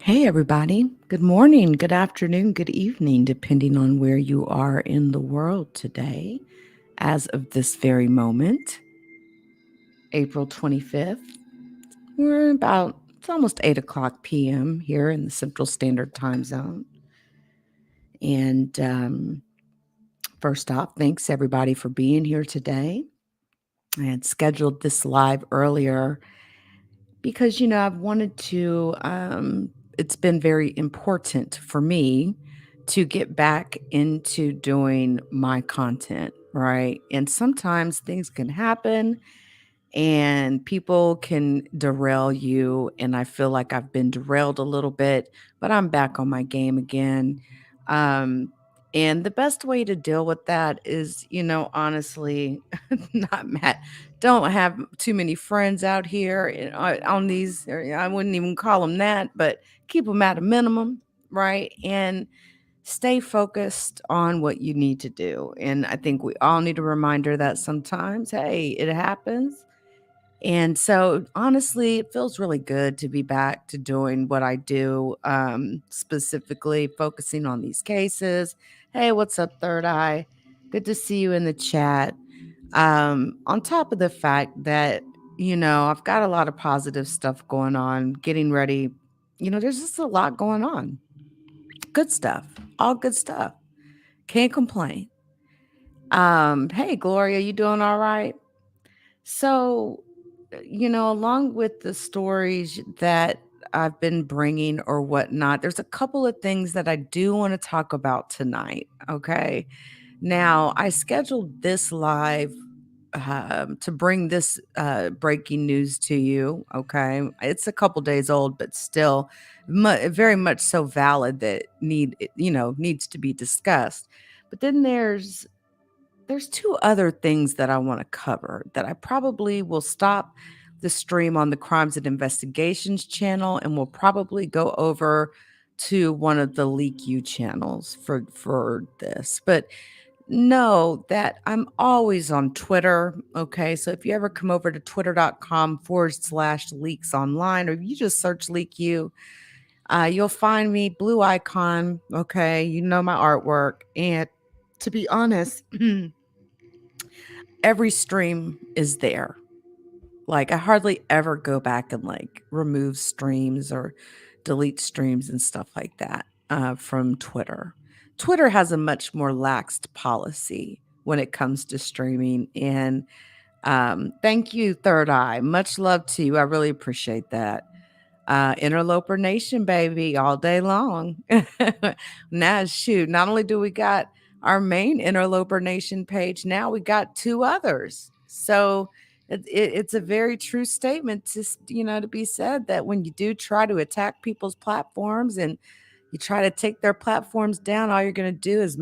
Hey, everybody. Good morning, good afternoon, good evening, depending on where you are in the world today. As of this very moment, April 25th, it's almost 8 o'clock p.m. here in the Central Standard Time Zone. And first off, thanks everybody for being here today. I had scheduled this live earlier because, I've wanted to, it's been very important for me to get back into doing my content, right? And sometimes things can happen and people can derail you. And I feel like I've been derailed a little bit, but I'm back on my game again. Um, and the best way to deal with that is, honestly, not mad. Don't have too many friends out here on these. Or, I wouldn't even call them that, but keep them at a minimum, right? And stay focused on what you need to do. And I think we all need a reminder that sometimes, hey, it happens, and so, honestly, it feels really good to be back to doing what I do, specifically focusing on these cases. Hey, what's up, Third Eye? Good to see you in the chat. On top of the fact that, I've got a lot of positive stuff going on, getting ready. There's just a lot going on. Good stuff, all good stuff. Can't complain. Hey, Gloria, you doing all right? So, along with the stories that I've been bringing or whatnot, there's a couple of things that I do want to talk about tonight. Okay. Now, I scheduled this live to bring this breaking news to you. Okay. It's a couple days old, but still very much so valid that needs to be discussed. But then there's two other things that I want to cover that I probably will stop the stream on the Crimes and Investigations channel, and we'll probably go over to one of the Leak You channels for this. But know that I'm always on Twitter. Okay. So if you ever come over to twitter.com/leaks online, or you just search Leak You, you'll find me, blue icon. Okay. You know my artwork. And to be honest, every stream is there. Like, I hardly ever go back and like remove streams or delete streams and stuff like that from Twitter. Twitter has a much more laxed policy when it comes to streaming. And thank you, Third Eye. Much love to you. I really appreciate that. Interloper Nation, baby, all day long. Now, shoot, not only do we got our main Interloper Nation page, now we got two others. So it's a very true statement to be said that when you do try to attack people's platforms and you try to take their platforms down, all you're going to do is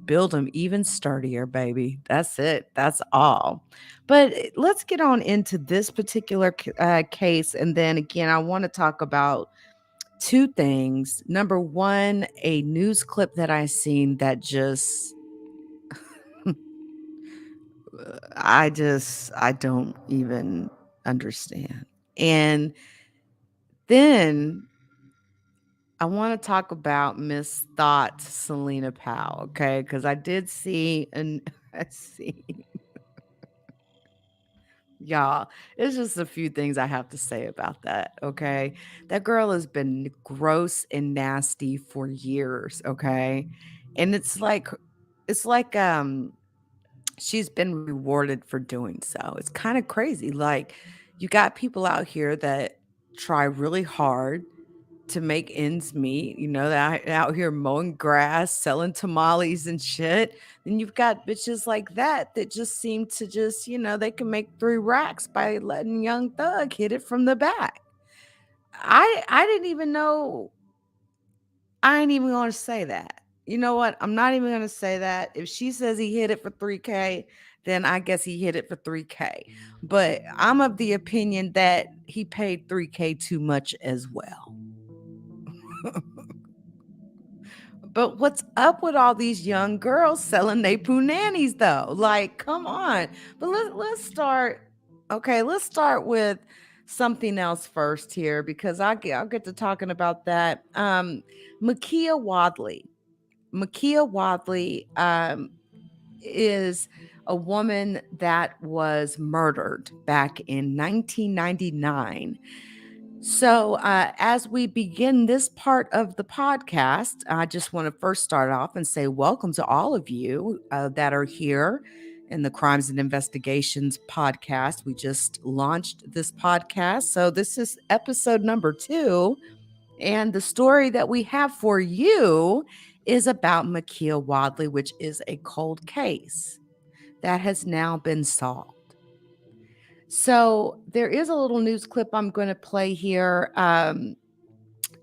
build them even sturdier, baby. That's it. That's all. But let's get on into this particular case. And then again, I want to talk about two things. Number one, a news clip that I seen that just, I don't even understand. And then I want to talk about Miss Thought Selena Powell, okay? Because I did see, and I see, y'all, it's just a few things I have to say about that, okay? That girl has been gross and nasty for years, okay? And it's like she's been rewarded for doing so. It's kind of crazy. Like, you got people out here that try really hard to make ends meet, that out here mowing grass, selling tamales and shit. Then you've got bitches like that just seem to just, they can make 3 racks by letting Young Thug hit it from the back. I didn't even know. I ain't even gonna say that. You know what? I'm not even gonna say that. If she says he hit it for 3K, then I guess he hit it for 3K. But I'm of the opinion that he paid 3K too much as well. But what's up with all these young girls selling they poo nannies though? Like, come on. But let's start. Okay, let's start with something else first here because I'll get to talking about that. Meekiah Wadley. Meekiah Wadley is a woman that was murdered back in 1999. So, as we begin this part of the podcast, I just want to first start off and say welcome to all of you that are here in the Crimes and Investigations podcast. We just launched this podcast. So, this is episode number 2. And the story that we have for you is about Meekiah Wadley, which is a cold case that has now been solved. So there is a little news clip I'm going to play here.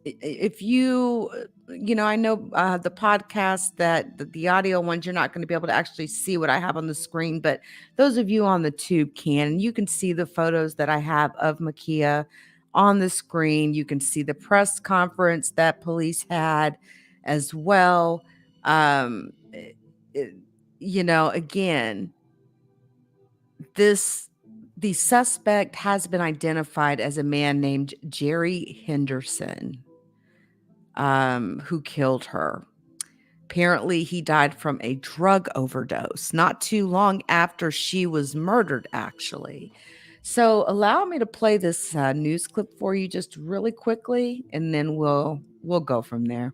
If you, I know the podcast that the audio ones, you're not going to be able to actually see what I have on the screen, but those of you on the tube can, and you can see the photos that I have of Meekiah on the screen. You can see the press conference that police had as well. Again, the suspect has been identified as a man named Jerry Henderson, who killed her. Apparently, he died from a drug overdose not too long after she was murdered, actually. So allow me to play this news clip for you just really quickly, and then we'll go from there.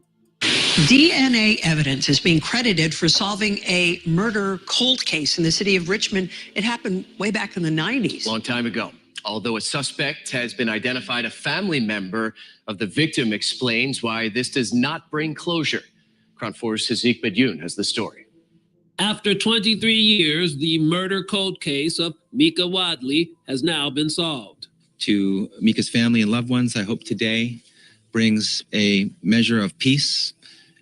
DNA evidence is being credited for solving a murder cold case in the city of Richmond. It happened way back in the 90s. Long time ago. Although a suspect has been identified, a family member of the victim explains why this does not bring closure. Crown 4's Hazik Bediyoun has the story. After 23 years, the murder cold case of Meekiah Wadley has now been solved. To Meekah's family and loved ones, I hope today brings a measure of peace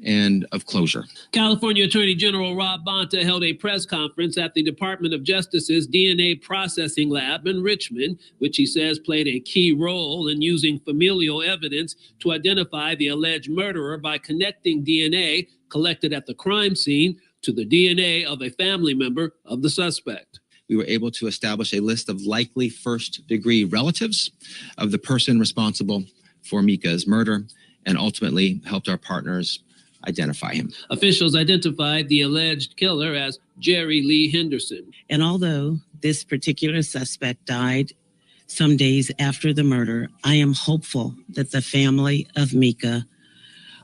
and of closure. California Attorney General Rob Bonta held a press conference at the Department of Justice's DNA processing lab in Richmond, which he says played a key role in using familial evidence to identify the alleged murderer by connecting DNA collected at the crime scene to the DNA of a family member of the suspect. We were able to establish a list of likely first-degree relatives of the person responsible for Meekah's murder and ultimately helped our partners identify him. Officials identified the alleged killer as Jerry Lee Henderson. And although this particular suspect died some days after the murder, I am hopeful that the family of Meekah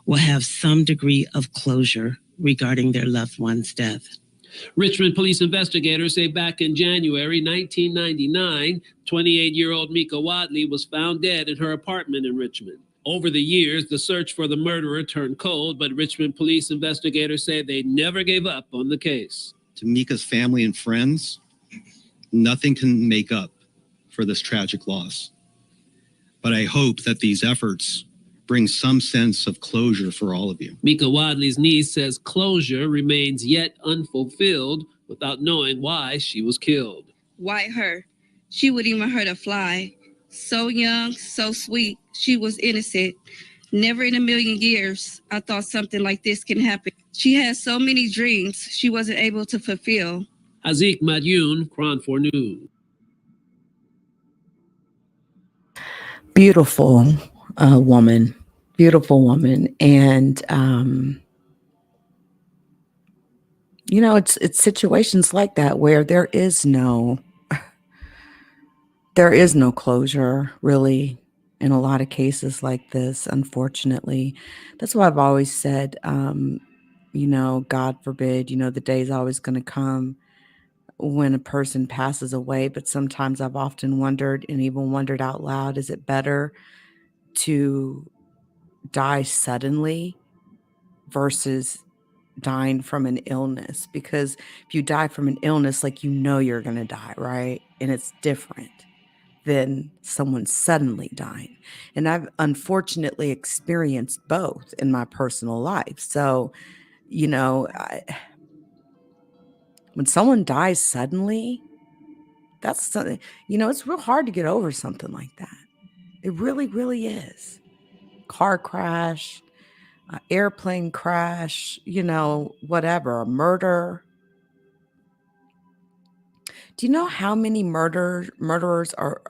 will have some degree of closure regarding their loved one's death. Richmond police investigators say back in January 1999, 28-year-old Meekiah Wadley was found dead in her apartment in Richmond. Over the years, the search for the murderer turned cold, but Richmond police investigators say they never gave up on the case. To Meekah's family and friends, nothing can make up for this tragic loss. But I hope that these efforts bring some sense of closure for all of you. Meekiah Wadley's niece says closure remains yet unfulfilled without knowing why she was killed. Why her? She wouldn't even hurt a fly. So young, so sweet. She was innocent. Never in a million years I thought something like this can happen. She had so many dreams she wasn't able to fulfill. Hazik Bediyoun, Crown 4 News. Beautiful woman. Beautiful woman. And, it's situations like that where there is no closure, really, in a lot of cases like this, unfortunately. That's why I've always said, God forbid, the day is always going to come when a person passes away. But sometimes I've often wondered, and even wondered out loud, is it better to die suddenly versus dying from an illness? Because if you die from an illness, you're going to die, right? And it's different than someone suddenly dying. And I've unfortunately experienced both in my personal life. So, when someone dies suddenly, that's something, it's real hard to get over something like that. It really, really is. Car crash, airplane crash, whatever, a murder. Do you know how many murders or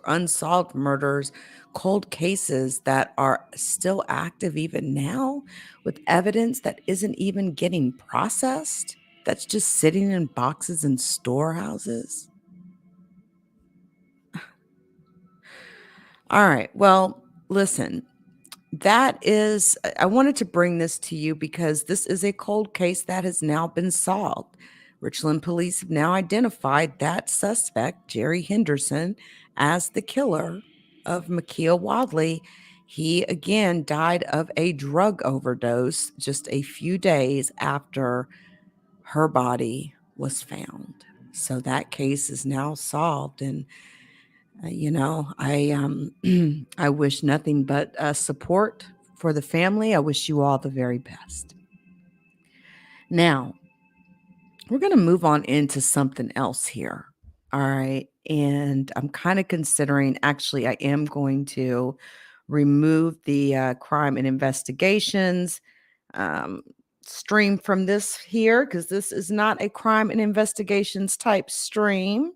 unsolved murders, cold cases that are still active even now with evidence that isn't even getting processed? That's just sitting in boxes in storehouses? All right. Well, listen, I wanted to bring this to you because this is a cold case that has now been solved. Richland police have now identified that suspect, Jerry Henderson, as the killer of Meekiah Wadley. He again died of a drug overdose just a few days after her body was found. So that case is now solved, and I wish nothing but support for the family. I wish you all the very best. Now, we're going to move on into something else here. All right. And I'm kind of considering, actually, I am going to remove the crime and investigations stream from this here, because this is not a crime and investigations type stream.